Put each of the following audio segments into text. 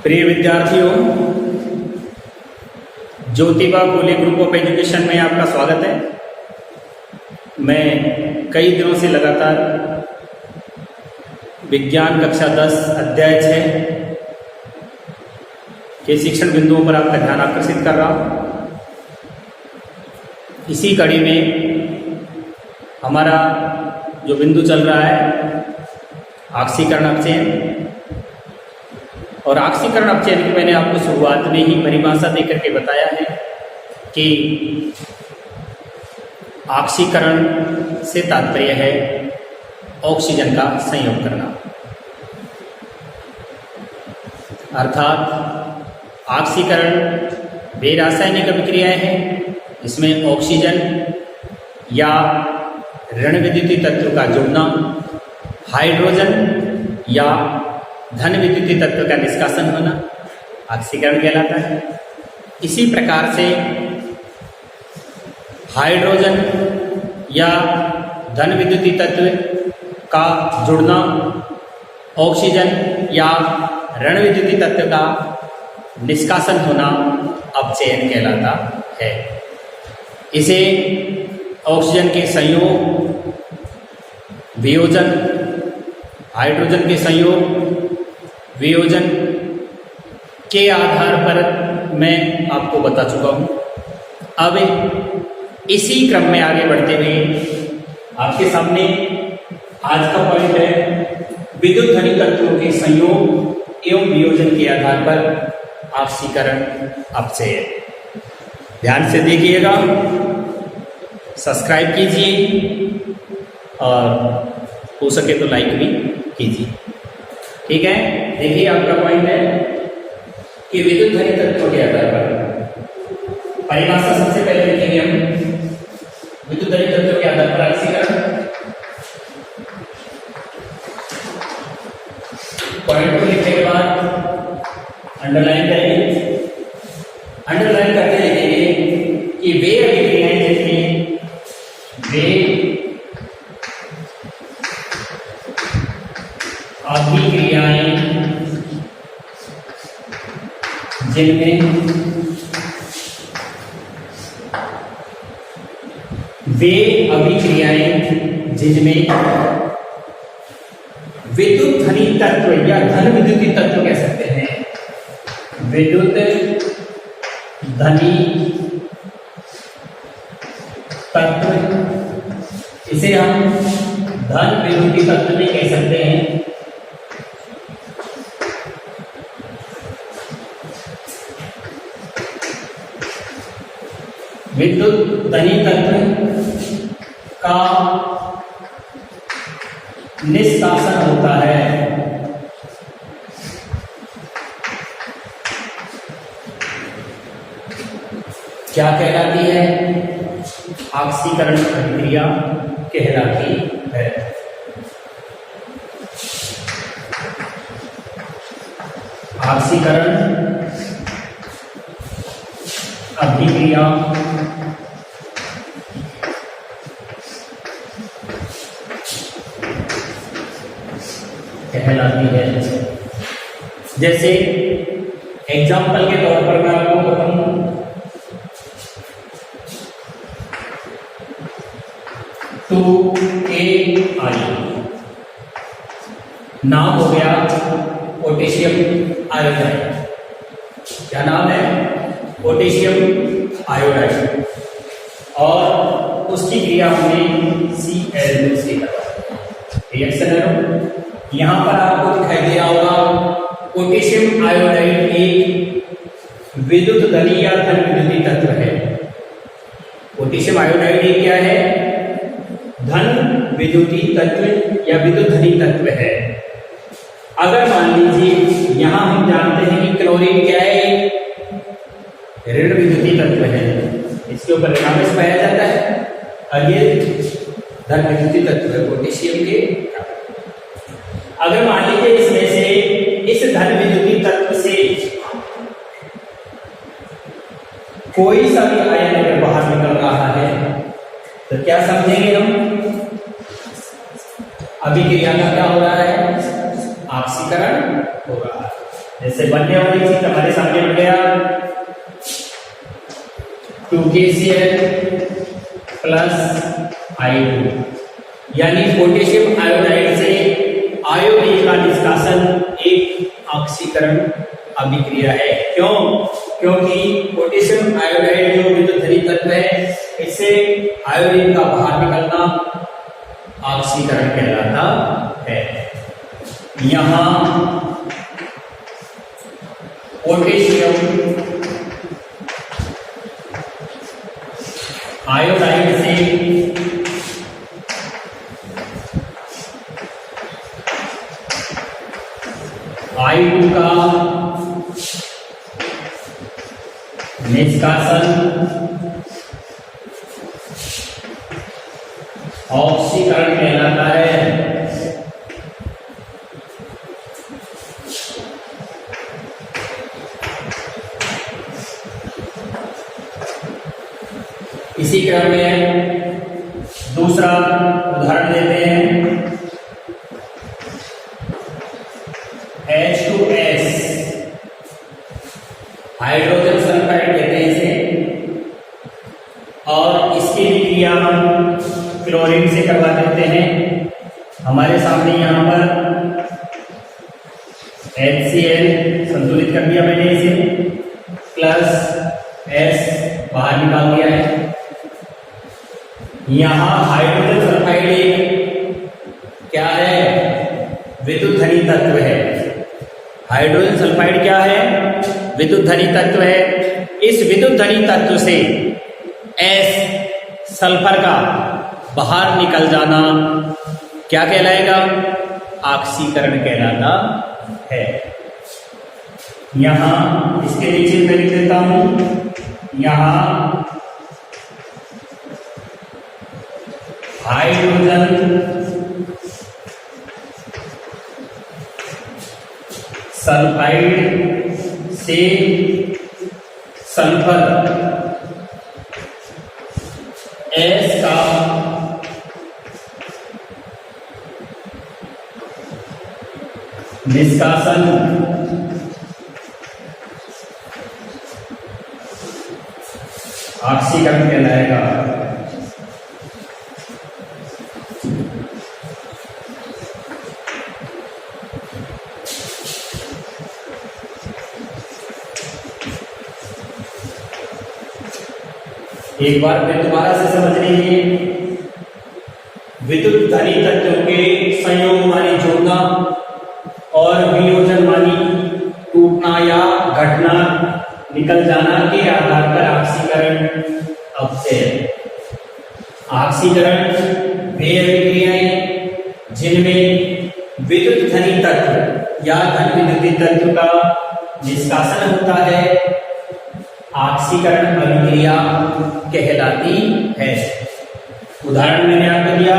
प्रिय विद्यार्थियों, Jyotiba Phule group of education में आपका स्वागत है। मैं कई दिनों से लगातार विज्ञान कक्षा 10 अध्याय 6 के शिक्षण बिंदुओं पर आपका ध्यान आकर्षित कर रहा हूँ। इसी कड़ी में हमारा जो बिंदु चल रहा है आक्सीकरण अपचयन, और आक्सीकरण अपचयन की मैंने आपको शुरुआत में ही परिभाषा देकर के बताया है कि आक्सीकरण से तात्पर्य है ऑक्सीजन का संयोग करना, अर्थात आक्सीकरण वे रासायनिक अभिक्रियाएं हैं इसमें ऑक्सीजन या ऋण विद्युतीय तत्व का जुड़ना, हाइड्रोजन या धन विद्युतीय तत्व का निष्कासन होना आक्सीकरण कहलाता है। इसी प्रकार से हाइड्रोजन या धन विद्युतीय तत्व का जुड़ना, ऑक्सीजन या ऋण विद्युतीय तत्व का निष्कासन होना अपचयन कहलाता है। इसे ऑक्सीजन के संयोग, वियोजन, हाइड्रोजन के संयोग, वियोजन के आधार पर मैं आपको बता चुका हूं। अब इसी क्रम में आगे बढ़ते हुए आपके सामने आज का पॉइंट है विद्युत ध्वनि तत्वों के संयोग एवं वियोजन के आधार पर आक्सीकरण अपचयन। ध्यान से देखिएगा, सब्सक्राइब कीजिए और हो सके तो लाइक भी कीजिए। ठीक है, देखिए आपका पॉइंट है कि विद्युत ध्वनि तत्वों के आधार पर परिभाषा सबसे पहले लिखेंगे हम विद्युत ध्वनि तत्वों के आधार पर आक्सीकरण। पॉइंट को लिखने के बाद अंडरलाइन करेंगे। अंडरलाइन करके लिखेंगे कि वे अभिक्रियाएं जिसमें अभिक्रियाएं जिनमें वे अभिक्रियाएं जिनमें विद्युत ध्वनि तत्व या धन विद्युतीय तत्व कह सकते हैं, विद्युत ध्वनि तत्व, इसे हम धन विद्युतीय तत्व में कह सकते हैं। विद्युत ध्वनि तत्व का निष्कासन होता है क्या कहलाती है? आक्सीकरण प्रक्रिया कहलाती है। आक्सीकरण अभिक्रिया कहलाती है। जैसे एग्जाम्पल के तौर पर मैं आपको बताऊं, तो AI नाम हो गया पोटेशियम आयोडाइड। क्या नाम है? पोटेशियम आयोडाइड, और उसकी क्रिया हमने Cl से करवाई। रिएक्शन है, यहां पर आपको दिखाई दे रहा होगा पोटेशियम आयोडाइड एक विद्युत ध्वनि या धन विद्युतीय तत्व है। पोटेशियम आयोडाइड ये क्या है? धन विद्युतीय तत्व या विद्युत धनी तत्व है। अगर मान लीजिए यहां हम जानते हैं कि क्लोरीन क्या है? ऋण विद्युतीय तत्व है, इसके ऊपर ऋणावेश पाया जाता है, और ये धन विद्युतीय तत्व है पोटेशियम के। अगर मान लीजिए इसमें से इस धन विद्युतीय तत्व से कोई सा भी आयन अगर बाहर निकल रहा है तो क्या समझेंगे हम? अभिक्रिया का क्या हो रहा है? ऑक्सीकरण हो रहा है। जैसे बनने वाली चीज हमारे सामने बन गया 2KCl प्लस I2, यानी पोटेशियम आयोडाइड से आयोडीन का निष्कासन एक ऑक्सीकरण अभिक्रिया है। क्यों? क्योंकि पोटेशियम आयोडाइड जो विद्युत धनी तत्व है, इससे आयोडीन का बाहर निकलना ऑक्सीकरण कहलाता है। यहां पोटेशियम आयोडाइड से I2 का निष्कासन ऑक्सीकरण कहलाता है। इसी क्रम में दूसरा उदाहरण लेते हैं, H2S हाइड्रोजन सल्फाइड कहते हैं इसे, और इसकी क्रिया हम क्लोरीन से करवा देते हैं। हमारे सामने यहां पर HCl संतुलित कर दिया मैंने इसे, प्लस S बाहर निकाल दिया है। यहां हाइड्रोजन सल्फाइड एक क्या है? विद्युत धनी तत्व है। हाइड्रोजन सल्फाइड क्या है? विद्युत धनी तत्व है। इस विद्युत धनी तत्व से S सल्फर का बाहर निकल जाना क्या कहलाएगा? ऑक्सीकरण कहलाता है। यहां इसके नीचे मैं लिख देता हूं, यहां हाइड्रोजन सल्फाइड से सल्फर S का निष्कासन ऑक्सीकरण कहलाएगा। एक बार फिर दोबारा से समझ लीजिए, विद्युत धनी तत्वों के संयोग मानी जोड़ना और वियोजन मानी टूटना या घटना, निकल जाना के आधार पर ऑक्सीकरण अपचय। ऑक्सीकरण वे अभिक्रियाएं जिनमें विद्युत धनी तत्व या धन विद्युतीय तत्व का निष्कासन होता है, ऑक्सीकरण अभिक्रिया कहलाती है। उदाहरण मैंने आपको दिया,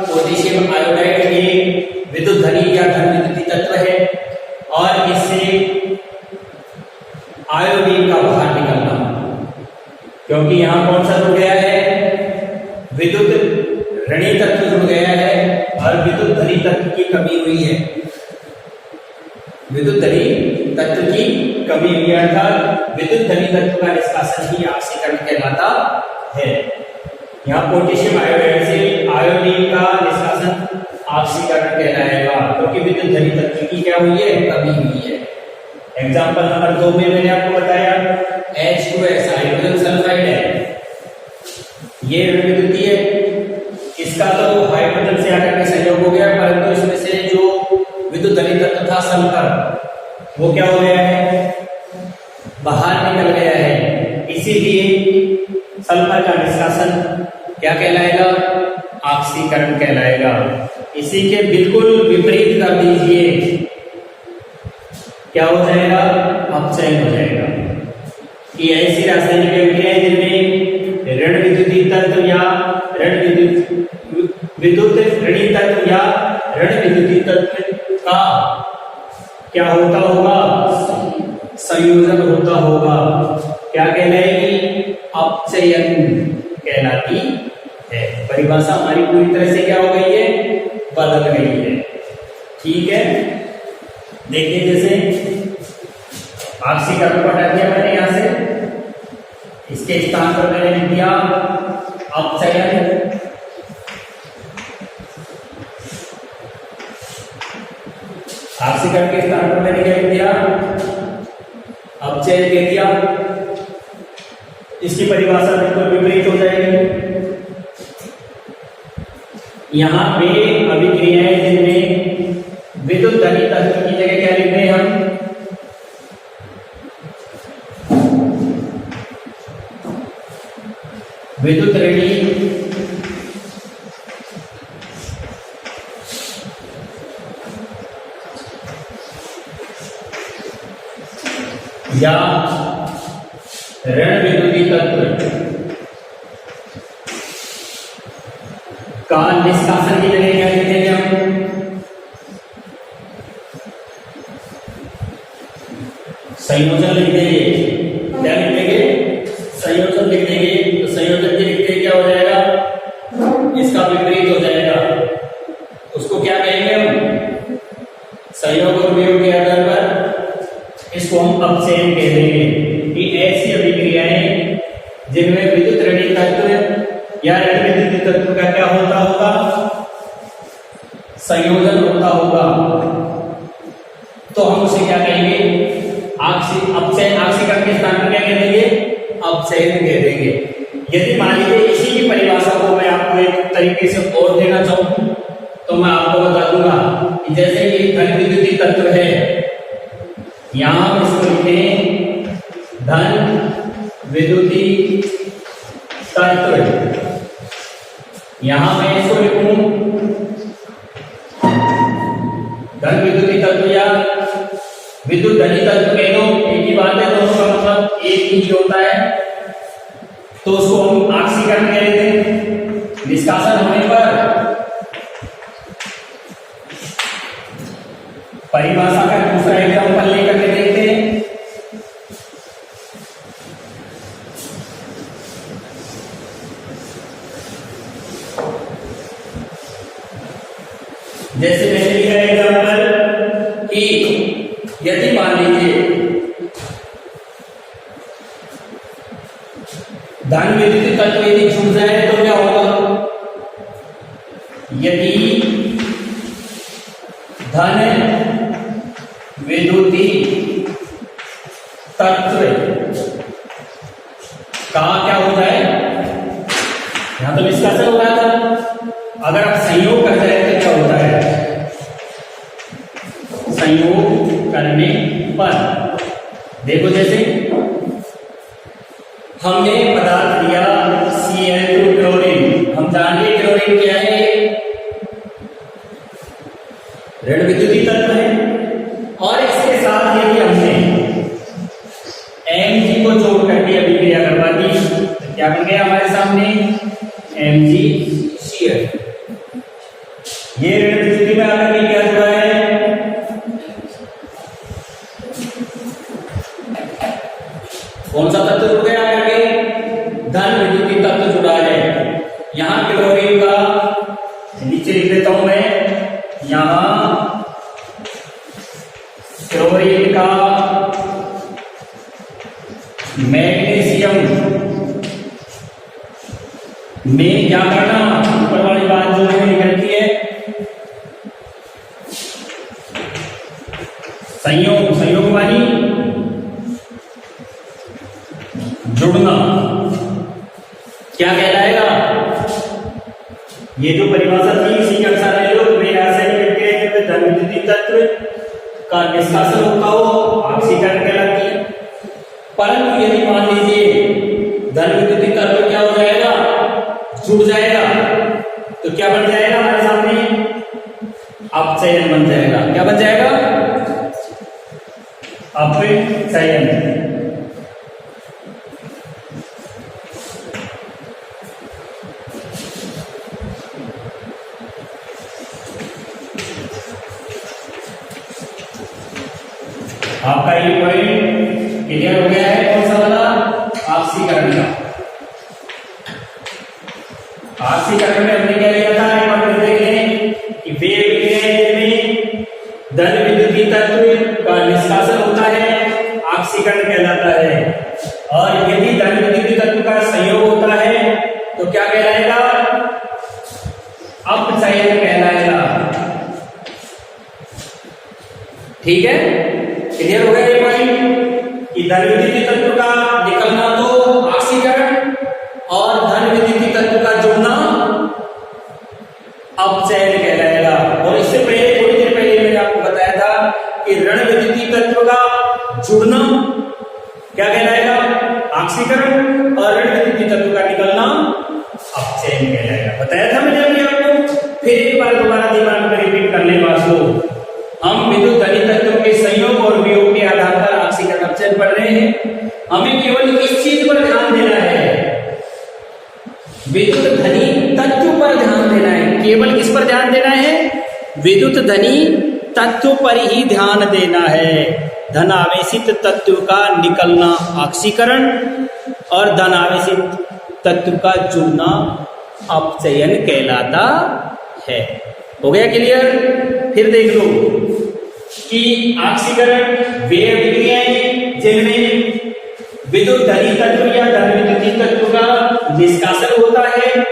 पोटेशियम आयोडाइड एक विद्युत धनी या धन विद्युतीय तत्व है और इससे आयोडीन का बाहर निकलना, क्योंकि यहां कौन सा जुड़ गया है? विद्युत ऋणी तत्व जुड़ गया है और विद्युत धनी तत्व की कमी हुई है। विद्युत धनी तत्व की कमी हुई अर्थात विद्युत धनी तत्व का निष्कासन ही ऑक्सीकरण कहलाता है। यहाँ पोटेशियम आयोडाइड से आयोडीन का निष्कासन ऑक्सीकरण कहलाएगा, क्योंकि विद्युत धनी तत्व की क्या हुई है? कमी हुई है। एग्जाम्पल नंबर 2 में मैंने आपको बताया H2S हाइड्रोजन सल्फाइड है, ये विद्युतीय है, इसका तो हाइड्रोजन से आकर के संयोग हो गया, परंतु इसमें से जो विद्युत धनी तत्व था सल्फर, वो क्या हो गया है? बाहर निकल गया है। इसीलिए सल्फर का निष्कासन क्या कहलाएगा? ऑक्सीकरण कहलाएगा। इसी के बिल्कुल विपरीत कर दीजिए, क्या हो जाएगा? अपचयन हो जाएगा। कि ऐसी रासायनिक अभिक्रियाएं जिनमें ऋण विद्युतीय तत्व या विद्युत ऋणी तत्व या ऋण विद्युतीय तत्व का क्या होता होगा? संयोजन होता होगा। क्या कहलाएगी? अपचयन कहलाती है। परिभाषा हमारी पूरी तरह से क्या हो गई है? बदल गई है। ठीक है, देखिए जैसे ऑक्सीकरण को हटा दिया मैंने यहां से, इसके स्थान पर मैंने लिख दिया अपचयन। ऑक्सीकरण के स्थान पर मैंने क्या लिख दिया? अपचयन कह दिया। इसकी परिभाषा बिल्कुल विपरीत हो जाएगी। यहां पे अभिक्रियाएं जिनमें विद्युत धनी तत्व की जगह क्या लिख रहे हैं हम? विद्युत ऋणी या ऋण विद्युतीय तत्व का निष्कासन की जगह क्या लिख देंगे हम? संयोजन लिख देंगे। क्या लिख देंगे? संयोजन लिख देंगे। तो संयोजन के लिखते क्या हो जाएगा? इसका विपरीत हो जाएगा। उसको क्या कहेंगे हम? संयोग और वियोग के आधार पर इसको हम अपचयन कह देंगे। कि ऐसी अभिक्रियाएं जिनमें विद्युत ऋणी तत्व या ऋण विद्युतीय तत्व का क्या होता होगा? संयोजन होता होगा। तो हम उसे क्या कहेंगे? अपचयन। ऑक्सीकरण के स्थान पर क्या कह देंगे? अपचयन कह देंगे। यदि मान लीजिए इसी की परिभाषा को मैं आपको एक तरीके से और देना चाहूं तो मैं आपको बता दूंगा कि जैसे ये धन विद्युतीय तत्व है, यहां हम इसको लिखें धन विद्युतीय तत्व। यहां मैं इसको लिखूं धन विद्युतीय तत्व या विद्युत धनी तत्व कह दो, एक ही बात है, दोनों का मतलब एक ही होता है। तो उसको हम ऑक्सीकरण कह देते हैं। निष्कासन होने पर परिभाषा का दूसरा एग्जाम्पल लेकर के देखते हैं। जैसे मैंने लिखा एग्जाम्पल कि यदि मान लीजिए धन विद्युतीय तत्व यदि छूट जाए तो क्या होगा? यदि धन विद्युतीय तत्व का क्या होता है? यहां तो निष्कासन हो रहा था। अगर आप संयोग कर जाए तो क्या होता है? संयोग करने पर देखो, जैसे हमने पदार्थ लिया Cl2 क्लोरीन। हम जानिए क्लोरीन क्या है? ऋण विद्युतीय तत्व है। और इसके साथ यदि हमने Mg को जोड़ करके अभिक्रिया करवा दी तो क्या बन गया हमारे सामने? MgCl। ये ऋण विद्युतीय में आकर के क्या जुड़ा है? कौन सा तत्व जुड़ गया आकर के? धन विद्युतीय तत्व जुड़ा है। यहां क्लोरीन का नीचे लिख देता हूं मैं, यहां क्लोरीन का मैग्नीशियम में क्या करना? ऊपर वाली बात जो है निकलती है संयोग। संयोग वाली जुड़ना क्या कहलाएगा? ये जो परिभाषा थी इसी के अनुसार ले लो। रासायनिक अभिक्रिया में धन विद्युतीय तत्व का निष्कासन होता हो ऑक्सीकरण कहलाती है। परंतु यदि मान लीजिए धन विद्युतीय तत्व क्या हो जाएगा, जुड़ जाएगा, तो क्या बन जाएगा हमारे सामने, अपचयन बन जाएगा। क्या बन जाएगा, अपचयन। आपका ये पॉइंट क्लियर हो गया है। कौन सा वाला, ऑक्सीकरण का। ऑक्सीकरण में हमने क्या लिया था, एक बार देख लें कि वे विक्रियाएं में धन विद्युतीय तत्व का निष्कासन होता है, ऑक्सीकरण कहलाता है। और यदि धन विद्युतीय तत्व का संयोग होता है तो क्या कहलाएगा, अपचयन कहलाएगा। ठीक है, क्लियर हो गया ये पॉइंट कि धन विद्युतीय तत्व का निकलना तो ऑक्सीकरण और धन विद्युतीय तत्व का जुड़ना अपचयन कहलाएगा। और इससे पहले थोड़ी देर पहले मैंने आपको बताया था कि ऋण विद्युतीय तत्व का जुड़ना क्या कहलाएगा, ऑक्सीकरण, और ऋण विद्युतीय तत्व का निकलना अपचयन कहलाएगा। बताया था मैंने अभी आपको, फिर एक बार दोबारा दिमाग में रिपीट कर ले बात को। हम विद्युत धनी तत्वों के संयोग और वियोग के आधार पर ऑक्सीकरण अपचयन पढ़ रहे हैं। हमें केवल इस चीज पर ध्यान देना है, विद्युत धनी तत्व पर ध्यान देना है। केवल किस पर ध्यान देना है, विद्युत धनी तत्व पर ही ध्यान देना है। धन आवेशित तत्व का निकलना ऑक्सीकरण और धन आवेशित तत्व का जुड़ना अपचयन कहलाता है। हो गया क्लियर। फिर देख लो कि ऑक्सीकरण वे विक्रियाएं जिनमें विद्युत धनी तत्व या धन विद्युतीय तत्व का निष्कासन होता है,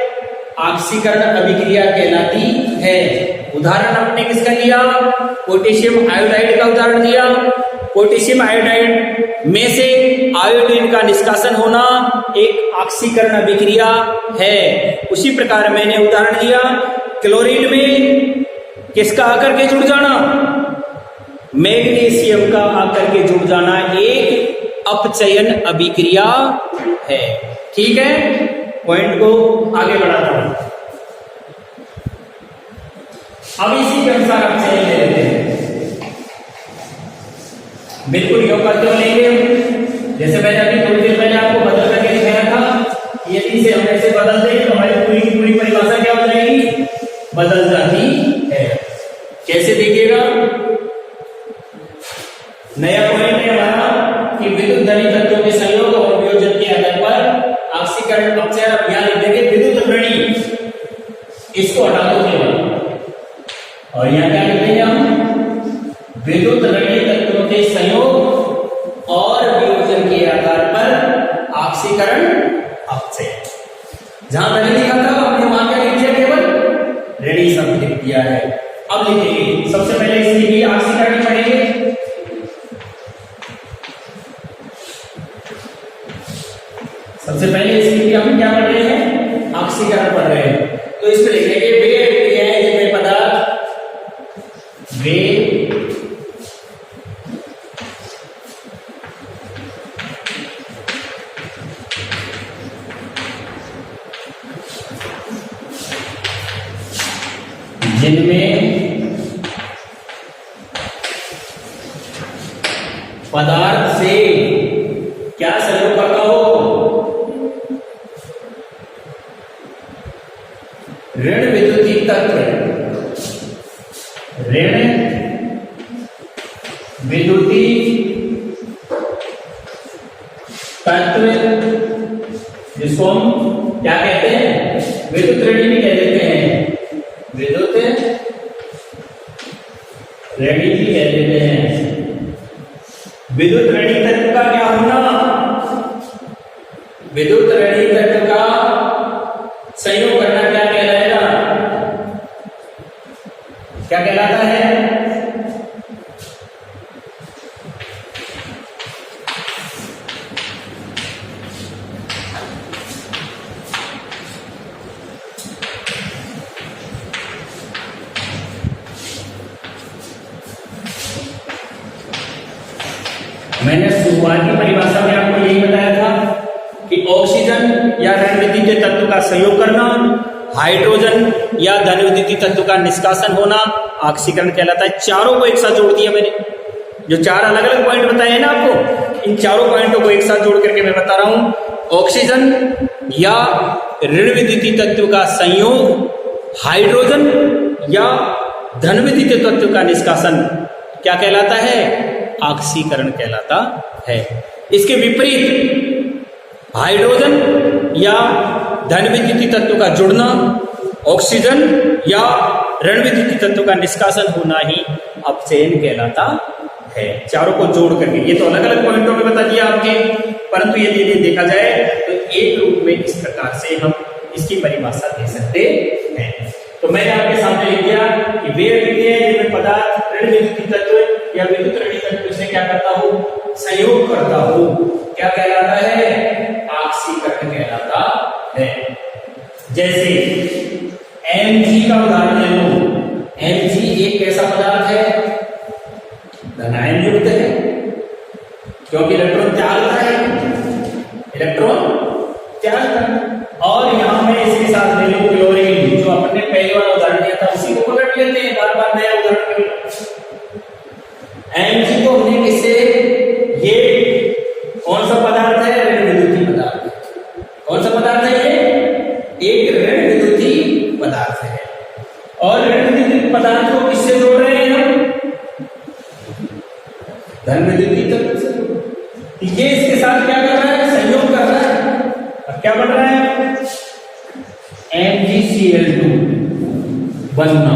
ऑक्सीकरण अभिक्रिया कहलाती है। उदाहरण अपने किसका लिया, पोटेशियम आयोडाइड का उदाहरण दिया। पोटेशियम आयोडाइड में से आयोडीन का निष्कासन होना एक ऑक्सीकरण अभिक्रिया है। उसी प्रकार मैंने उदाहरण दिया क्लोरीन में किसका आकर के जुड़ जाना, मैग्नीशियम का आकर के जुड़ जाना एक अपचयन अभिक्रिया है। ठीक है, पॉइंट को आगे बढ़ाता हूं। अब इसी के अनुसार अपचयन ले लेते हैं, बिल्कुल योग करते हुए लेंगे। जैसे मैंने अभी थोड़ी देर पहले आपको बदल करके दिखाया था, यदि से हम ऐसे बदल दें तो हमारी पूरी की पूरी परिभाषा क्या हो जाएगी, बदल जाती है। कैसे देखिएगा, नया पॉइंट है हमारा कि विद्युत धनी तत्वों के संयोग और वियोजन के आधार पर ऑक्सीकरण अपचयन। अब यहां लिख देंगे विद्युत ऋणी, इसको हटा दो केवल, और यहां क्या लिख देंगे हम, विद्युत ऋणी तत्वों के संयोग और वियोजन के आधार पर ऑक्सीकरण अपचयन। जहां पहले लिखा था हमने वहां क्या लिख दिया, केवल ऋणी शब्द लिख दिया है। अब लिखेंगे, सबसे पहले इसकी भी ऑक्सीकरण पढ़ेंगे। सबसे पहले इसकी भी हम क्या पढ़ रहे हैं, ऑक्सीकरण पढ़ रहे हैं। तो इसमें लिखेंगे वे विक्रियाएं जिनमें पदार्थ वे जिनमें पदार्थ से क्या सहयोग करता हो, ऋण विद्युतीय तत्व, ऋण विद्युतीय तत्व, जिसको हम क्या कहते हैं, विद्युत ऋणी भी कह देते हैं, विद्युत ऋणी भी कह देते हैं। विद्युत ऋणी तत्व का क्या होना, विद्युत ऋणी तत्व का संयोग करना क्या कहलाएगा, क्या कहलाता है, मैंने शुरुआती परिभाषा में आपको संयोग करना, हाइड्रोजन या धन विद्युतीय तत्व का निष्कासन होना ऑक्सीकरण कहलाता है। चारों को एक साथ जोड़ दिया मैंने, जो चार अलग अलग पॉइंट बताए हैं ना आपको, इन चारों पॉइंटों को एक साथ जोड़ करके मैं बता रहा हूं, ऑक्सीजन या ऋण विद्युतीय तत्व का संयोग, हाइड्रोजन या धन विद्युतीय तत्व का निष्कासन क्या कहलाता है? ऑक्सीकरण कहलाता है। इसके विपरीत हाइड्रोजन या धन विद्युतीय तत्व का जुड़ना, ऑक्सीजन या ऋण विद्युतीय तत्व का निष्कासन होना ही अपचयन कहलाता है। चारों को जोड़ करके, ये तो अलग अलग पॉइंटों में बता दिया आपके, परंतु यदि देखा जाए तो एक रूप में इस प्रकार से हम इसकी परिभाषा दे सकते हैं। तो मैंने आपके सामने लिख दिया कि वे अभिक्रियाएं जिनमें पदार्थ ऋण विद्युतीय तत्व या विद्युत ऋणी तत्व से क्या करता हो? संयोग करता हो, क्या कहलाता है? ऑक्सीकरण कहलाता है। जैसे Mg का उदाहरण ले लो। Mg एक कैसा पदार्थ है? धनायन युक्त है, क्योंकि इलेक्ट्रॉन त्यागता है, इलेक्ट्रॉन त्यागता है। और यहां मैं इसके साथ ले लूं क्लोरीन, जो अपने पहले वाला उदाहरण दिया था उसी को पकड़ लेते हैं, बार बार नया उदाहरण क्यों? Mg को हमने किससे, ये कौन सा पदार्थ है? ऋण विद्युतीय पदार्थ है। कौन सा पदार्थ है ये? एक ऋण विद्युतीय पदार्थ है। और ऋण विद्युतीय पदार्थ को किससे जोड़ रहे हैं हम? धन विद्युतीय तत्व से। ये इसके साथ क्या कर रहा है? संयोग कर रहा है। अब क्या बन रहा है? MgCl2 बनना।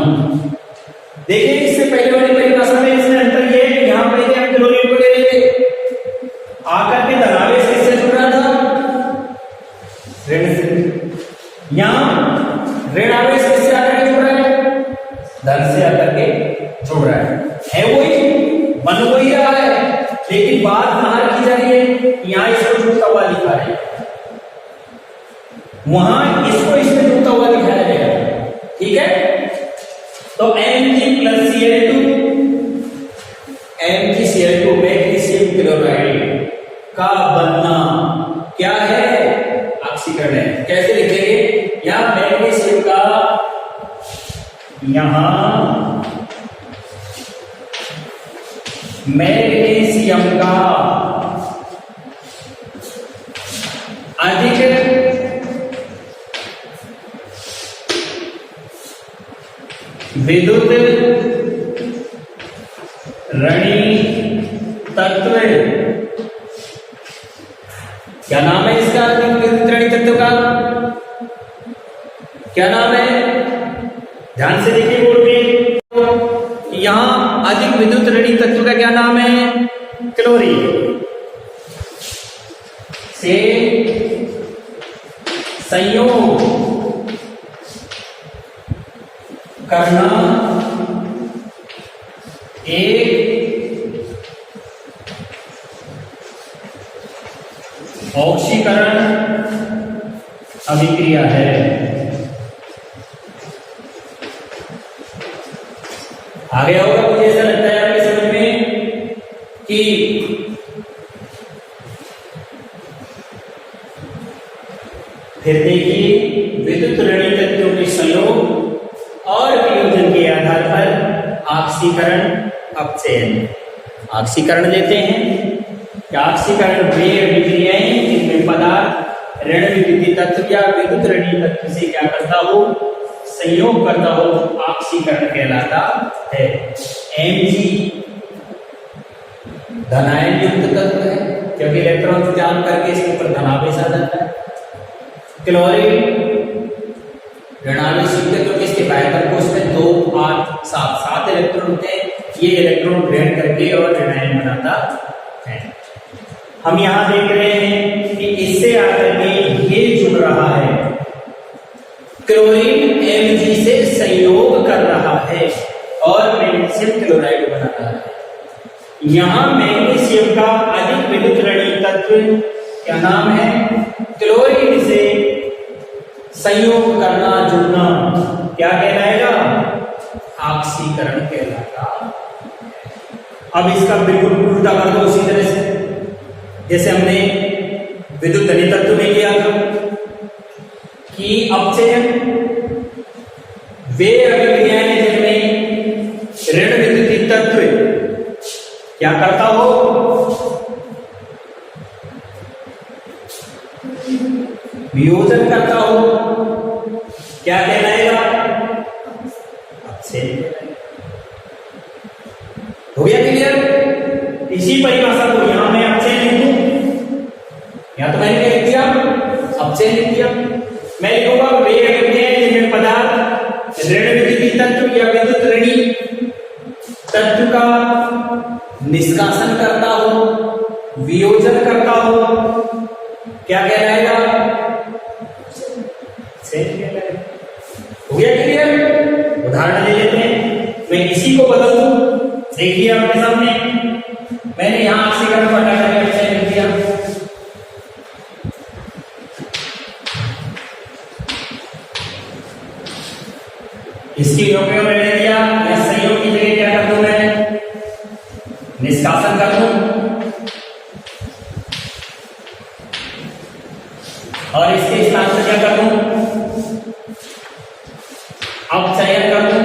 देखिए इससे पहले वाली परिभाषा में इसमें अंतर ये है कि यहां पहले हम क्लोरीन को ले रहे थे, आकर के धनावेश किससे जुड़ रहा था? ऋण से। यहां ऋण आवेश किससे आकर के जुड़ रहा है? धन से आकर के जुड़ रहा है वही, बन वही रहा है, लेकिन बात कहां की जा रही है? यहां इसको जुड़ता हुआ लिखा है, वहां इसको इसमें जुड़ता हुआ दिखाया गया है। ठीक है, तो Mg+Cl2, MgCl2 मैग्नीशियम क्लोराइड का बनना क्या है? ऑक्सीकरण है। कैसे लिखेंगे? यहां मैग्नीशियम का, यहां मैग्नीशियम का अधिक विद्युत ऋणी तत्व, क्या नाम है इसका? विद्युत ऋणी तत्व का क्या नाम है? ध्यान से देखिए बोर्ड पे, यहां अधिक विद्युत ऋणी तत्व का क्या नाम है? क्लोरीन से संयोग करना एक ऑक्सीकरण अभिक्रिया है। आ गया होगा मुझे ऐसा लगता है आपके समझ में कि फिर देखिए विद्युत ऋणी तत्वों के संयोग और वियोजन के आधार पर ऑक्सीकरण अपचयन। ऑक्सीकरण लेते हैं कि ऑक्सीकरण वे अभिक्रियाएं जिनमें पदार्थ ऋण विद्युतीय तत्व या विद्युत ऋणी तत्व से क्या करता हो? संयोग करता हो, ऑक्सीकरण कहलाता है। Mg धनायन युक्त तत्व है, क्योंकि इलेक्ट्रॉन त्याग करके इसके ऊपर धनावेश आ जाता है। क्लोरीन ऋणावेश युक्त है, क्योंकि इसके बाह्यतम कोश में 2, 8, 7 इलेक्ट्रॉन होते हैं। ये इलेक्ट्रॉन ग्रहण करके और ऋणायन बनाता है। हम यहां देख रहे हैं कि इससे आकर के ये जुड़ रहा है, क्लोरीन Mg से संयोग कर रहा है और मैग्नीशियम क्लोराइड बना रहा है। यहां मैग्नीशियम का अधिक विद्युत ऋणी तत्व क्या नाम है? क्लोरीन से संयोग करना, जुड़ना क्या कहलाएगा? ऑक्सीकरण कहलाता। अब इसका बिल्कुल उल्टा कर दो उसी तरह से जैसे हमने विद्युत ऋणी तत्व में किया था कि अपचयन वे अभिक्रियाएं जिनमें ऋण विद्युतीय तत्व क्या करता हो, वियोजन करता हो, क्या कहलाएगा, अपचयन। हो गया क्लियर? इसी परिभाषा को यहां मैं अपचयन लिख दूं, यहां तो मैंने क्या लिख दिया, अपचयन लिख दिया। मैं लिखूंगा वे अभिक्रियाएं जिनमें पदार्थ ऋण विद्युतीय तत्व या विद्युत ऋणी तत्व का निष्कासन करता हो, वियोजन करता हो, क्या कहलाएगा, हो गया क्लियर? उदाहरण ले लेते हैं, मैं इसी को बदल दूं, देखिए आपके सामने मैंने यहां ऑक्सीकरण को हटा करके अपचयन लिख दिया। इसकी उपयोग मैंने दिया, या संयोग की जगह क्या कर दूं, मैं निष्कासन कर दूं, और इसके स्थान पर क्या कर दूं, अपचयन कर दूं।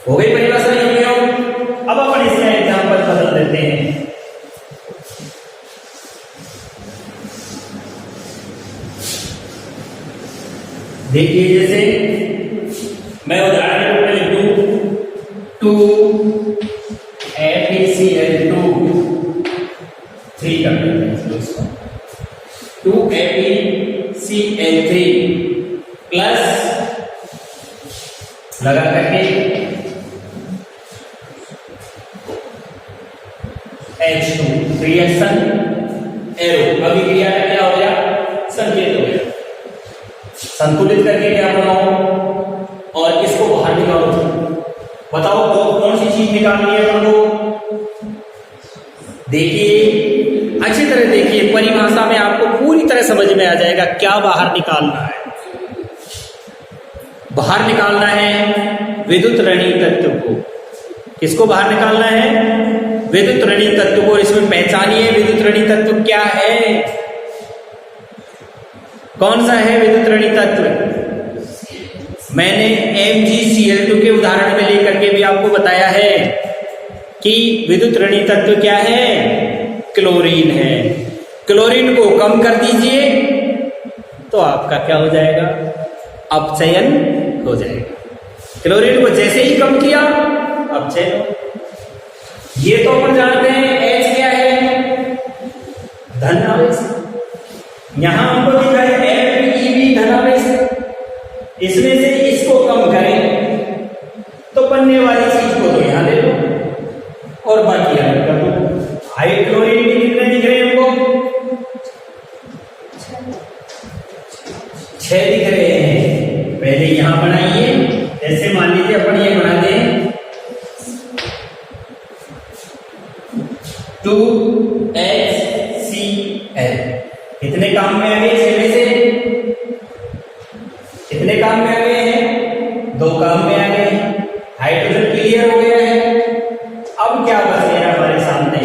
हो गई परिभाषा उपयोग। अब अपन इसका एग्जाम्पल बदल देते हैं। देखिए जैसे मैं उदाहरण के रूप में लिख दूं 2FeCl2 3 कर देते हैं इसको 2FeCl3 प्लस लगा करके H2 रिएक्शन एरो। अभिक्रिया का क्या हो गया, संकेत हो गया। संतुलित करके क्या बनाओ और इसको बाहर निकालो। बताओ कौन सी चीज निकालनी है अपन को। देखिए अच्छी तरह देखिए, परिभाषा में आपको पूरी तरह समझ में आ जाएगा क्या बाहर निकालना है। बाहर निकालना है विद्युत ऋणी तत्व को। किसको बाहर निकालना है, विद्युत ऋणी तत्व को। इसमें पहचानिए विद्युत ऋणी तत्व क्या है, कौन सा है विद्युत ऋणी तत्व। मैंने MgCl2 के उदाहरण में लेकर के भी आपको बताया है कि विद्युत ऋणी तत्व क्या है, क्लोरीन है। क्लोरीन को कम कर दीजिए तो आपका क्या हो जाएगा, अपचयन हो जाएगा। क्लोरीन को जैसे ही कम किया अपचयन हो। ये तो अपन जानते हैं H क्या है, धन आवेश। यहां हमको दिखा है Fe धन आवेश। इसमें से इसको कम करें तो बनने वाली चीज को तो यहां ले लो और बाकी अलग कर दो। हाइड्रोक्लोरीन भी कितने दिख रहे हैं हमको, 6 दिख रहे हैं। पहले यहां बनाइए, जैसे मान लीजिए अपन ये बना दें 2HCl। कितने काम में आ गए, 6 में से कितने काम में आ गए हैं, 2 काम में आ गए। हाइड्रोजन क्लियर हो गया है। अब क्या बच गया हमारे सामने,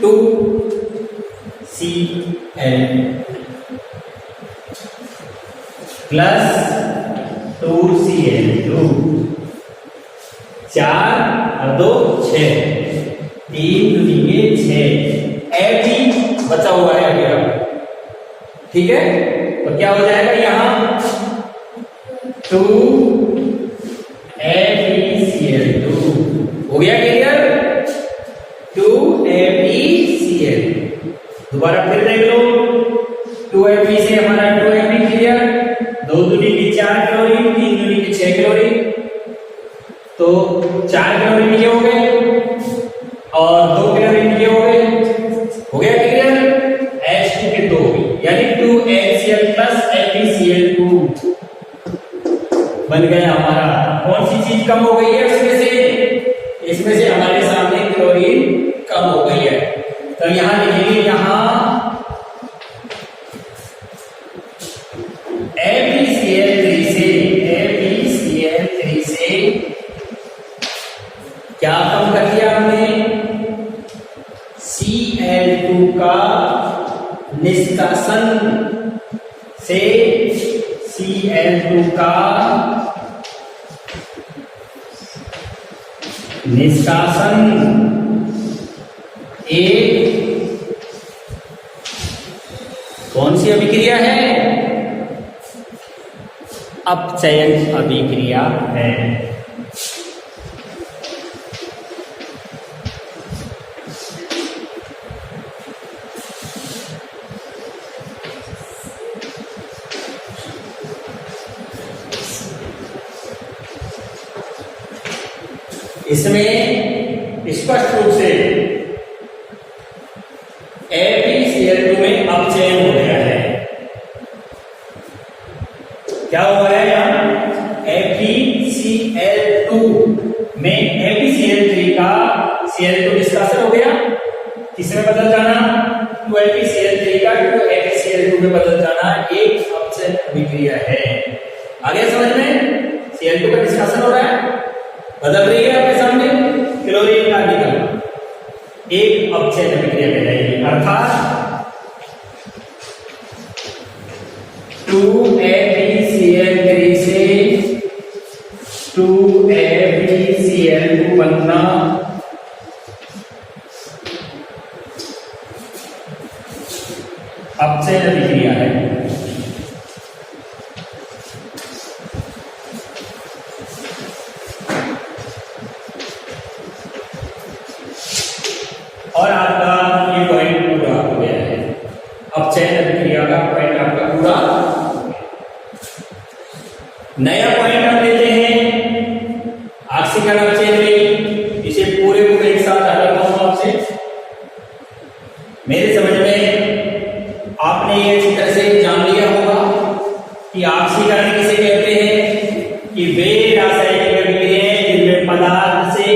2Cl प्लस 2Cl2, 4 और 2 6, 3 दूनी 6। Fe बचा हुआ है अभी, ठीक है। तो क्या हो जाएगा यहां 2FeCl2 हो गया क्लियर, 2FeCl। दोबारा फिर देख लो, 2Fe से हमारा 2Fe क्लियर, 2 दूनी की 4 क्लोरीन, 3 दूनी की 6 क्लोरीन, तो 4 क्लोरीन ये हो गए और 2 क्लोरीन ये हो गए। हो गया क्लियर, H2 के 2 हो गए, यानी 2HCl प्लस FeCl2 बन गया हमारा। कौन सी चीज कम हो गई है इसमें से हमारे सामने क्लोरीन कम हो गई है। तो यहां लिखेंगे, यहां FeCl3 से क्या कम कर दिया हमने, Cl2 का निष्कासन से Cl2 का निष्कासन एक कौन सी अभिक्रिया है? अपचयन अभिक्रिया है। इसमें स्पष्ट रूप से FeCl2 में अपचयन हो गया है। क्या हुआ है यहाँ? FeCl2 में FeCl3 का Cl2 निष्कासन हो गया, किसमें बदल जाना? 2FeCl3 का 2FeCl2 में बदल जाना एक अपचयन अभिक्रिया है। आ गया समझ में? Cl2 का निष्कासन हो रहा है, बदल रही है आपके सामने क्लोरीन का निकल, एक अपचयन अभिक्रिया कहलाएगी। अर्थात 2FeCl3 से 2FeCl2 बनना अपचयन अभिक्रिया है। और आपका ये पॉइंट पूरा हो गया है, अपचयन अभिक्रिया का पॉइंट आपका पूरा। नया पॉइंट हम लेते हैं ऑक्सीकरण अपचयन में। इसे पूरे पूरे एक साथ हटा दूंगा आपसे। मेरे समझ में आपने ये अच्छी तरह से जान लिया होगा कि ऑक्सीकरण किसे कहते हैं, कि वे रासायनिक अभिक्रियाएं जिनमें पदार्थ से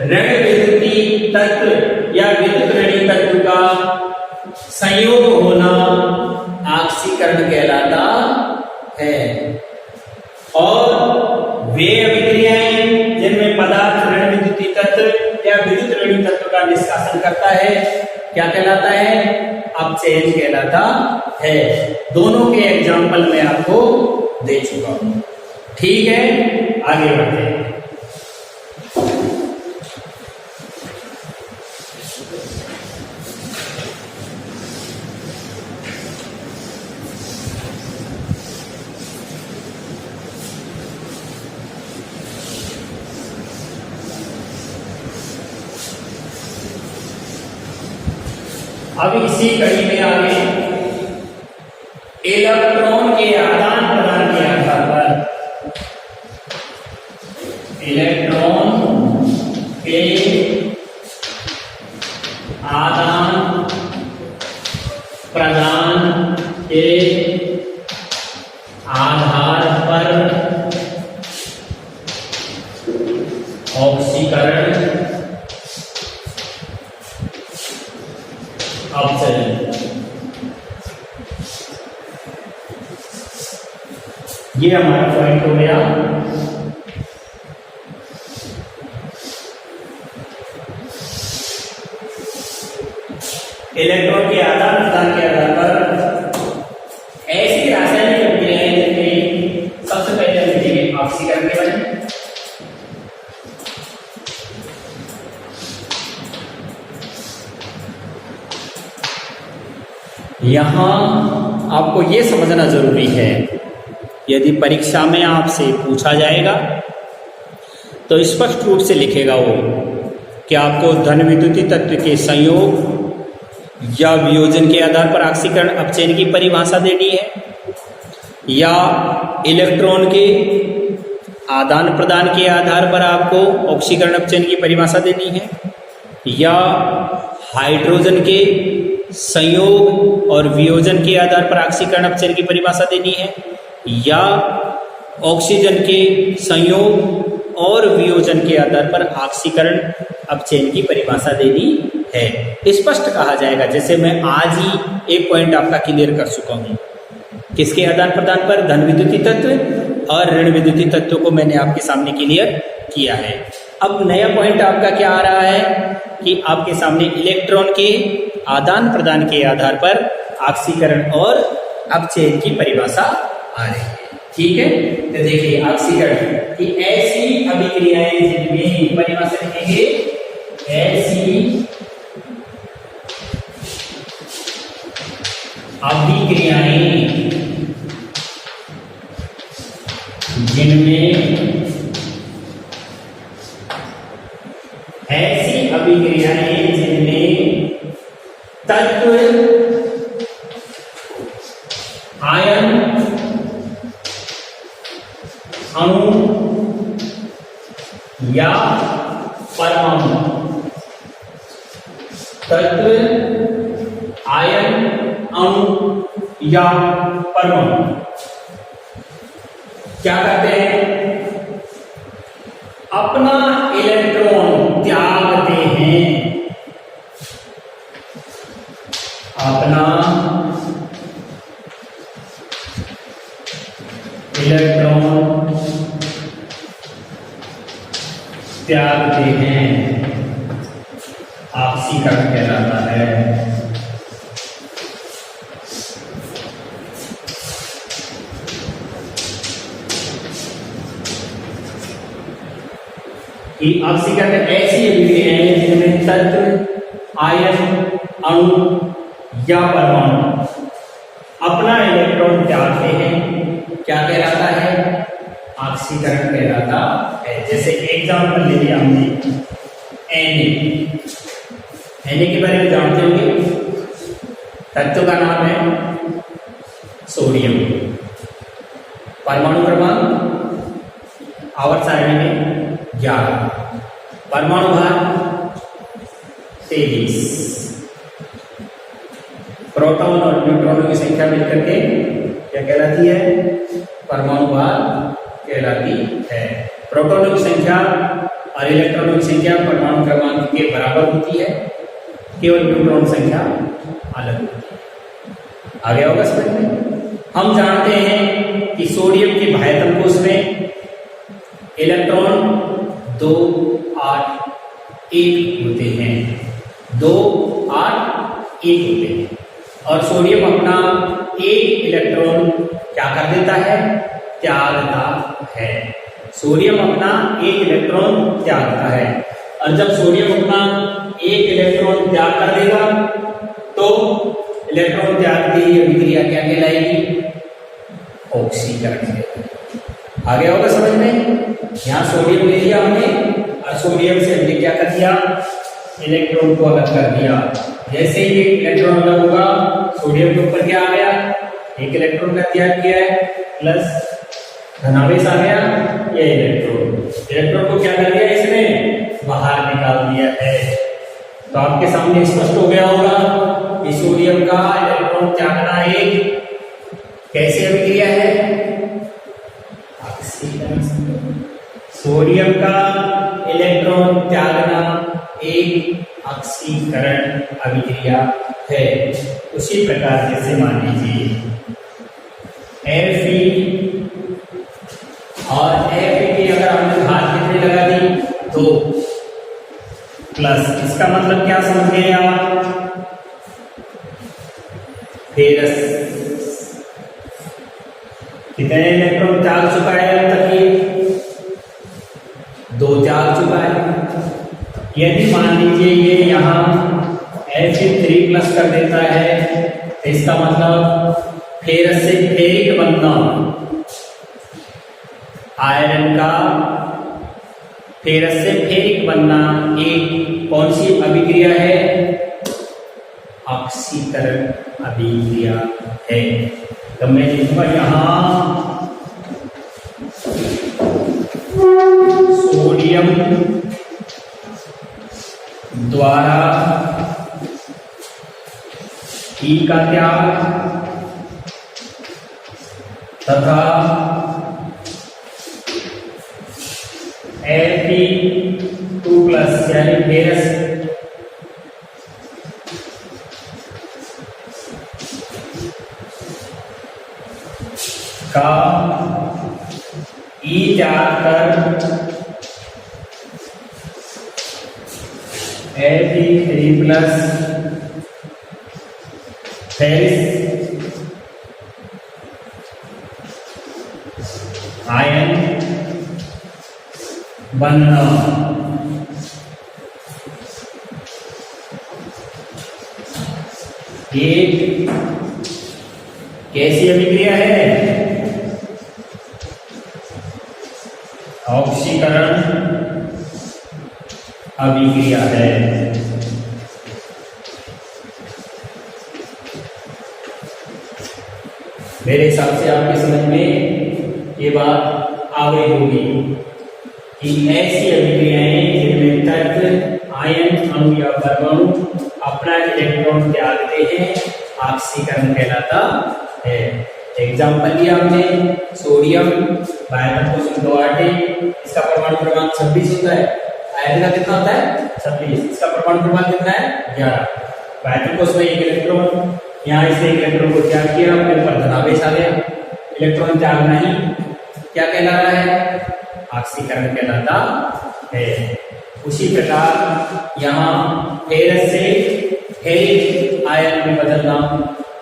ऋण विद्युतीय तत्व या विद्युत ऋणी तत्व का संयोग होना ऑक्सीकरण कहलाता है। और वे अभिक्रियाएं जिनमें पदार्थ ऋण विद्युतीय तत्व या विद्युत ऋणी तत्व का निष्कासन करता है क्या कहलाता है? अपचयन कहलाता है। दोनों के एग्जाम्पल मैं आपको दे चुका हूं। ठीक है, आगे बढ़ते हैं। अब इसी कड़ी में आगे इलेक्ट्रॉन के आदान प्रदान के आधार पर, इलेक्ट्रॉन के आदान प्रदान के आधार पर ऑक्सीकरण अपचयन, ये हमारा पॉइंट हो गया। इलेक्ट्रॉन के आदान प्रदान के आधार पर ऐसी रासायनिक अभिक्रियाएं जिनमें सबसे पहले हम देखेंगे ऑक्सीकरण के बारे में। यहां आपको यह समझना जरूरी है, यदि परीक्षा में आपसे पूछा जाएगा तो स्पष्ट रूप से लिखेगा वो कि आपको धन विद्युतीय तत्व के संयोग या वियोजन के आधार पर ऑक्सीकरण अपचयन की परिभाषा देनी है, या इलेक्ट्रॉन के आदान प्रदान के आधार पर आपको ऑक्सीकरण अपचयन की परिभाषा देनी है, या हाइड्रोजन के संयोग और वियोजन के आधार पर ऑक्सीकरण अपचयन की परिभाषा देनी है, या ऑक्सीजन के संयोग और वियोजन के आधार पर ऑक्सीकरण अपचयन की परिभाषा देनी है। स्पष्ट कहा जाएगा, जैसे मैं आज ही एक पॉइंट आपका क्लियर कर चुका हूं। किसके आदान प्रदान पर? धन विद्युतीय तत्व और ऋण विद्युतीय तत्व को मैंने आपके सामने क्लियर किया है। अब नया पॉइंट आपका क्या आ रहा है कि आपके सामने इलेक्ट्रॉन के आदान प्रदान के आधार पर ऑक्सीकरण और अपचयन की परिभाषा आ रही है। ठीक है, तो देखिए ऑक्सीकरण की ऐसी अभिक्रियाएं जिनमें परिभाषा लिखेंगे, ऐसी अभिक्रियाएं जिनमें तत्व आयन अणु या परमाणु, तत्व आयन अणु या परमाणु क्या करते हैं, अपना इलेक्ट्रॉन त्यागते हैं, अपना इलेक्ट्रॉन त्यागते हैं, ऑक्सीकरण कहलाता है। कि ऑक्सीकरण ऐसी अभिक्रियाएं हैं जिनमें तत्व आयन अणु या परमाणु अपना इलेक्ट्रॉन त्यागते हैं, क्या कहलाता है, ऑक्सीकरण कहलाता है। जैसे एग्जाम्पल ले लिया हमने Na के बारे में जानते होंगे, तत्व का नाम है सोडियम, परमाणु क्रमांक आवर्त सारणी में 11, परमाणु भार 23, प्रोटॉन और न्यूट्रॉनों की संख्या मिलकर के क्या कहलाती है, परमाणु भार कहलाती है। प्रोटॉनों की संख्या और इलेक्ट्रॉनों की संख्या परमाणु क्रमांक के बराबर होती है, केवल न्यूट्रॉन संख्या अलग होती है। आगे होगा समझ में। हम जानते हैं कि सोडियम के बाह्यतम कोश में इलेक्ट्रॉन 2, 8, 1 होते हैं, 2, 8, 1 होते हैं, और सोडियम अपना एक इलेक्ट्रॉन क्या कर देता है, त्यागता है। सोडियम अपना एक इलेक्ट्रॉन त्यागता है, और जब सोडियम अपना एक इलेक्ट्रॉन त्याग कर देगा तो इलेक्ट्रॉन त्याग की अभिक्रिया क्या कहलाएगी, ऑक्सीकरण। आगे होगा समझ में। यहाँ सोडियम ले लिया हमने और सोडियम से हमने क्या कर दिया, इलेक्ट्रॉन को अलग कर दिया। जैसे ही एक इलेक्ट्रॉन अलग होगा, सोडियम के ऊपर क्या आ गया, एक इलेक्ट्रॉन का त्याग किया है, प्लस धनावेश आ गया, ये इलेक्ट्रॉन को क्या कर दिया, इसने बाहर निकाल दिया है। तो आपके सामने स्पष्ट हो गया होगा कि सोडियम का इलेक्ट्रॉन त्यागना एक कैसी अभिक्रिया है, ऑक्सीकरण। सोडियम का इलेक्ट्रॉन त्यागना एक ऑक्सीकरण अभिक्रिया है। उसी प्रकार जैसे मान लीजिए Fe और Fe की अगर हमने भार कितने लगा दी, 2 प्लस, इसका मतलब क्या समझ गए आप, फेरस कितने इलेक्ट्रॉन त्याग चुका है अब तक, ये 2 त्याग चुका है। यदि मान लीजिए ये यहाँ Fe3 प्लस कर देता है, तो इसका मतलब फेरस से फेरिक बनना, आयरन का फेरस से फेरिक बनना एक कौन सी अभिक्रिया है, ऑक्सीकरण अभिक्रिया है। तो मैं लिखूंगा यहां सोडियम द्वारा ई का त्याग तथा Fe2 प्लस यानी फेरस का ई त्याग कर Fe3 प्लस फेरिस आयन बनना। एक कैसी अभिक्रिया है? ऑक्सीकरण अभिक्रिया है। मेरे हिसाब से आपके समझ में ये बात आ गई होगी कि ऐसी अभिक्रियाएं जिनमें तत्व आयन अणु या परमाणु अपना इलेक्ट्रॉन त्यागते हैं, ऑक्सीकरण कहलाता है। एग्जाम्पल लिया हमने सोडियम बायरन को 2 इसका परमाणु क्रमांक 26 होता है। आयरन का कितना होता है? 26। इसका परमाणु क्रमांक कितना है? 11। बायरन को उसमें 1 इलेक्ट्रॉन, यहाँ इसने इलेक्ट्रॉन को त्याग किया, अपने ऊपर धनावेश आ गया। इलेक्ट्रॉन त्यागना ही क्या कहला रहा है? ऑक्सीकरण कहलाता है। उसी प्रकार यहाँ फेरस से फेरिक आयन में बदलना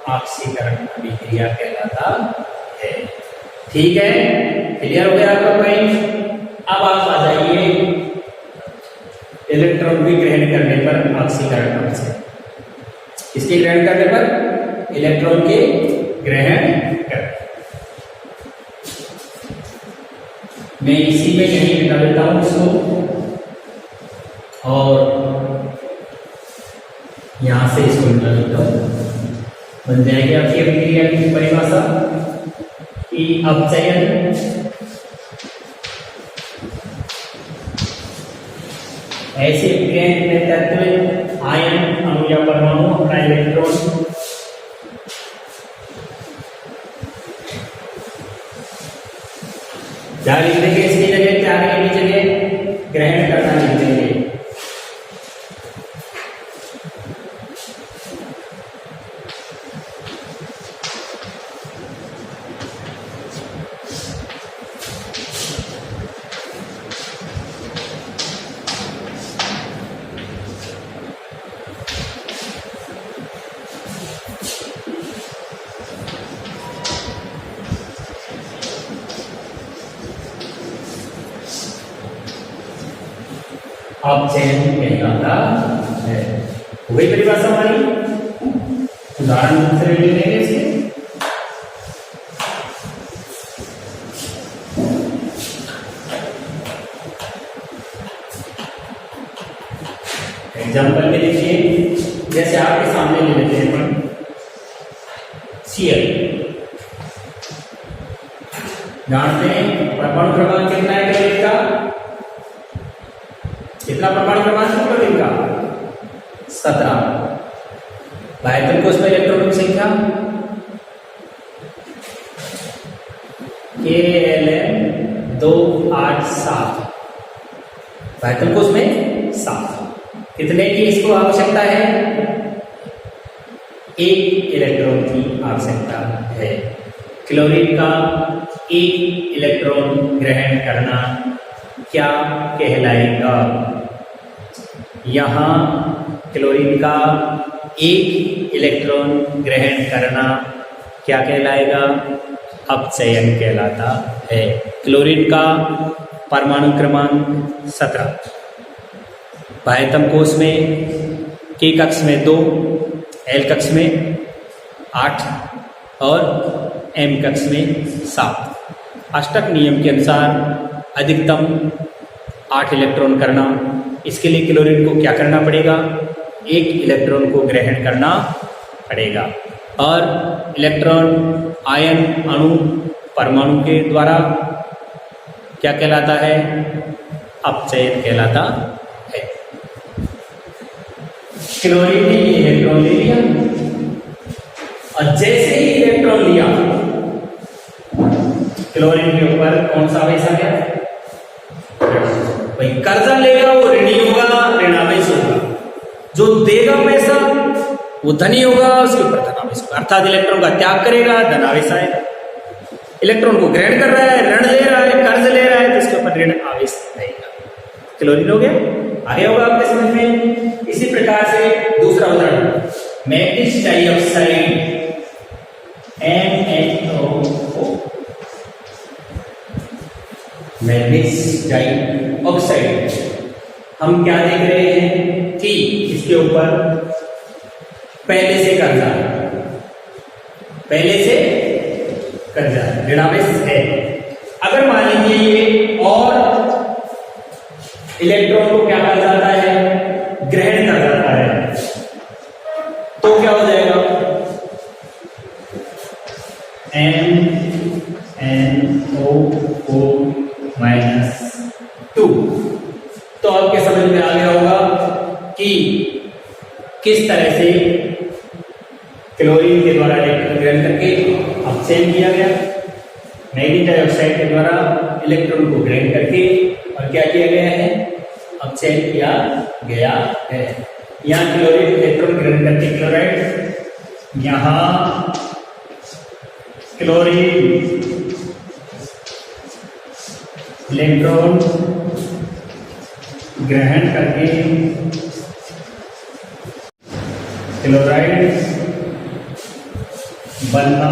ऑक्सीकरण अभिक्रिया कहलाता है। ठीक है, क्लियर हो गया आपका पॉइंट? अब आप आ जाइए इलेक्ट्रॉन भी ग्रहण करने पर ऑक्सीकरण से। इसके ग्रहण करने पर इलेक्ट्रॉन के ग्रहण कर मैं इसी में यही लिखा देता हूं इसको और यहां से इसको निकाल देता हूं। बन जाएगी आपकी अभिक्रिया की परिभाषा कि अपचयन ऐसी अभिक्रियाएं जिनमें तत्व आयन अणु या परमाणु अपना इलेक्ट्रॉन क्या लिख देंगे? इसकी जगह त्यागने की जगह ग्रहण करना लिख देंगे। अपचयन कहलाता है। वही परिभाषा हमारी उदाहरण दूसरे ले लेंगे इसके। एग्जाम्पल में देखिए, जैसे आपके सामने ले लेते हैं अपन Cl। जानते हैं परमाणु क्रमांक कितना है क्लोरीन का? कितना परमाणु क्रमांक है क्लोरीन का? 17। बायतन कोष में इलेक्ट्रॉनों की संख्या Kln 287। बायतन कोष में 7। कितने की इसको आवश्यकता है? 1 इलेक्ट्रॉन की आवश्यकता है। क्लोरीन का 1 इलेक्ट्रॉन ग्रहण करना क्या कहलाएगा? यहाँ क्लोरीन का 1 इलेक्ट्रॉन ग्रहण करना क्या कहलाएगा? अपचयन कहलाता है। क्लोरीन का परमाणु क्रमांक 17, बाह्यतम कोष में K कक्ष में 2, L कक्ष में 8 और M कक्ष में 7। अष्टक नियम के अनुसार अधिकतम 8 इलेक्ट्रॉन करना। इसके लिए क्लोरीन को क्या करना पड़ेगा? 1 इलेक्ट्रॉन को ग्रहण करना पड़ेगा और इलेक्ट्रॉन आयन अणु परमाणु के द्वारा क्या कहलाता है? अपचयन कहलाता है। क्लोरीन ने ये इलेक्ट्रॉन ले लिया और जैसे ही इलेक्ट्रॉन लिया क्लोरीन के ऊपर कौन सा आवेश आ गया? भाई कर्जा लेगा वो ऋणी होगा, ऋणावेश होगा। जो देगा पैसा वो धनी होगा, उसके ऊपर धनावेश होगा। अर्थात इलेक्ट्रॉन का त्याग करेगा, धनावेश आएगा। इलेक्ट्रॉन को ग्रहण कर रहा है, ऋण ले रहा है, कर्ज ले रहा है, तो इसके ऊपर ऋण आवेश रहेगा। क्लोरीन हो गया, आगे होगा आपके समझ में। इसी प्रकार से दूसरा उदाहरण manganese dioxide MnO, manganese dioxide, हम क्या देख रहे हैं कि इसके ऊपर पहले से कर्जा ऋणावेश है। अगर मान लीजिए ये और इलेक्ट्रॉन को क्या कर जाता है, ग्रहण कर जाता है, तो क्या हो जाएगा, MnO2। तो आपके समझ में आ गया होगा कि किस तरह से क्लोरीन के द्वारा इलेक्ट्रॉन ग्रहण करके अपचयन किया गया, मैग्नीज डाइऑक्साइड के द्वारा इलेक्ट्रॉन को ग्रहण करके और क्या किया गया है, अपचयन किया गया है। यहाँ क्लोरीन इलेक्ट्रॉन ग्रहण करके क्लोराइड, यहाँ क्लोरीन इलेक्ट्रॉन ग्रहण करके क्लोराइड बनना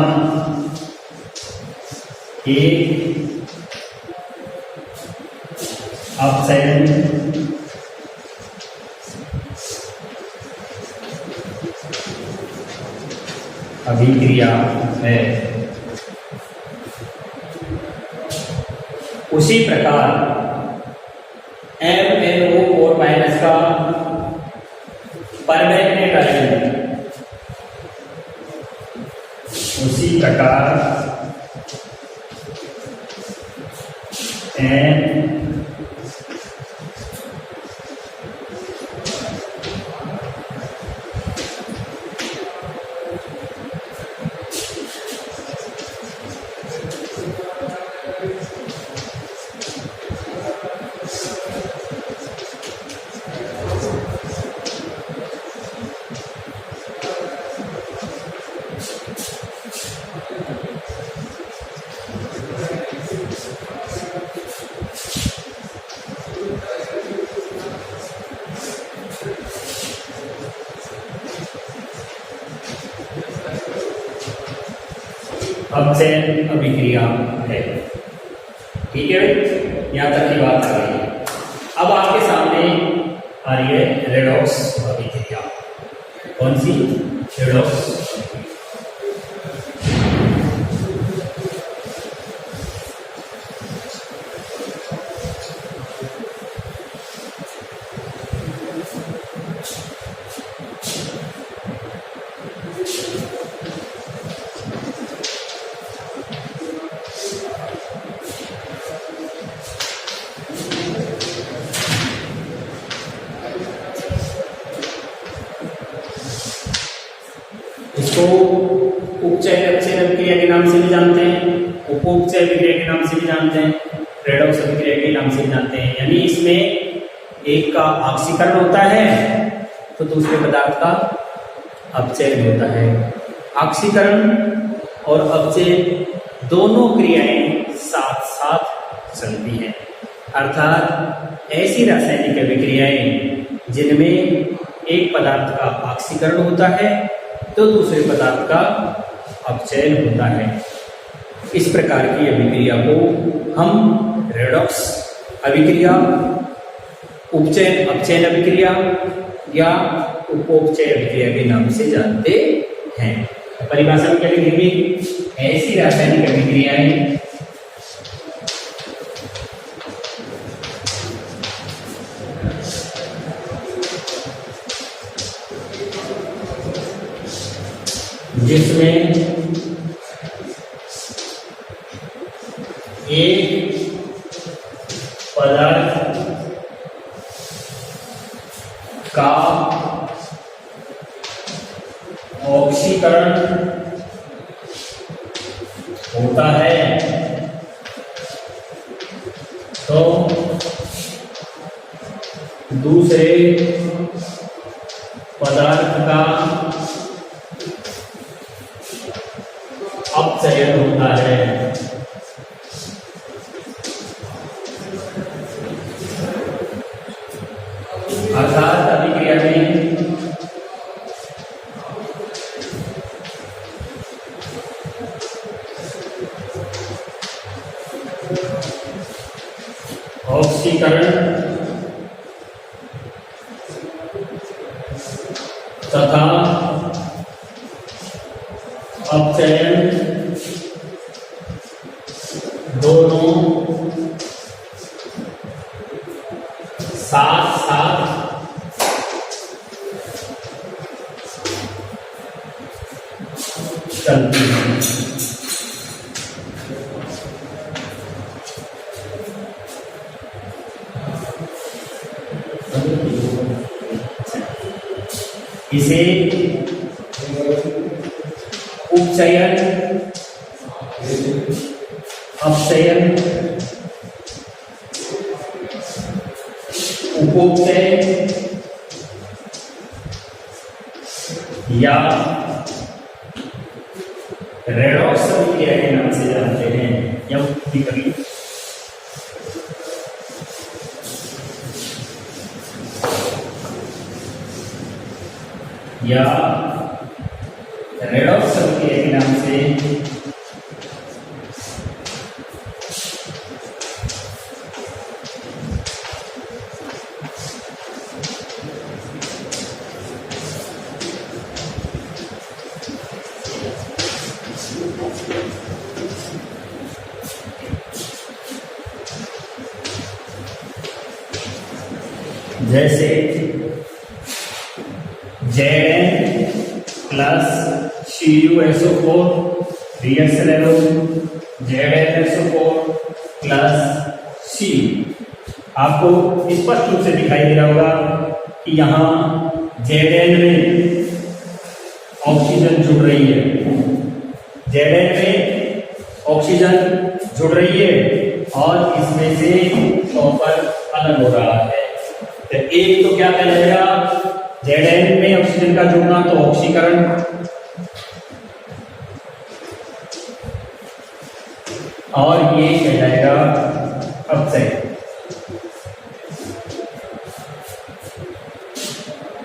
एक अपचयन अभिक्रिया है। उसी प्रकार MnO4- का परमैंगनेट आयन, उसी प्रकार अपचयन अभिक्रिया है। ठीक है भाई, यहां तक की बात आ रही है। अब आपके सामने आ रही है रेडॉक्स अभिक्रिया। कौन सी? रेडॉक्स। इसको उपचय अपचयन अभिक्रिया के नाम से भी जानते हैं, उपोपचय अभिक्रिया के नाम से भी जानते हैं, रेडॉक्स अभिक्रिया के नाम से भी जानते हैं। यानी इसमें एक का ऑक्सीकरण होता है तो दूसरे पदार्थ का अपचयन होता है। ऑक्सीकरण और अपचयन दोनों क्रियाएं साथ साथ चलती हैं, अर्थात ऐसी रासायनिक अभिक्रियाएं जिनमें एक पदार्थ का ऑक्सीकरण होता है तो दूसरे पदार्थ का अपचयन होता है। इस प्रकार की अभिक्रिया को हम रेडॉक्स अभिक्रिया, उपचयन अपचयन अभिक्रिया या उपोपचय अभिक्रिया के नाम से जानते हैं। परिभाषा में क्या लिखेंगे? ऐसी रासायनिक अभिक्रियाएं जिसमें एक पदार्थ का ऑक्सीकरण होता है तो दूसरे पदार्थ का अपचयन होता है। अर्थात अभिक्रिया में तथा अपचयन दोनों साथ साथ चलती हैं। इसे उपचयन, अपचयन, उपोपचय या रेडॉक्स अभिक्रिया के नाम से जानते हैं, या कभी या रेडॉक्स अभिक्रिया के नाम से जैसे Zn प्लस CuSO4 रिएक्शन ले लो, ZnSO4 प्लस C। आपको स्पष्ट रूप से दिखाई दे रहा होगा कि यहाँ Zn में ऑक्सीजन जुड़ रही है, Zn में ऑक्सीजन जुड़ रही है और इसमें से कॉपर अलग हो रहा है। तो एक तो क्या कहलाएगा, Zn में ऑक्सीजन का जुड़ना तो ऑक्सीकरण, और ये कहलाएगा अपचय।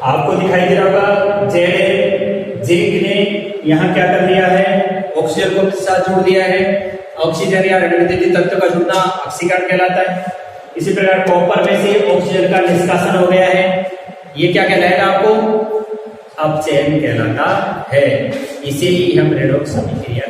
आपको दिखाई दे रहा होगा Zn जिंक ने यहाँ क्या कर दिया है, ऑक्सीजन को साथ जोड़ दिया है। ऑक्सीजन या रणनीति तत्व का जुड़ना ऑक्सीकरण कहलाता है। इसी प्रकार कॉपर में से ऑक्सीजन का निष्कासन हो गया है, ये क्या कहलाएगा आपको, अपचयन कहलाता है। इसे ही हम रेडॉक्स अभिक्रिया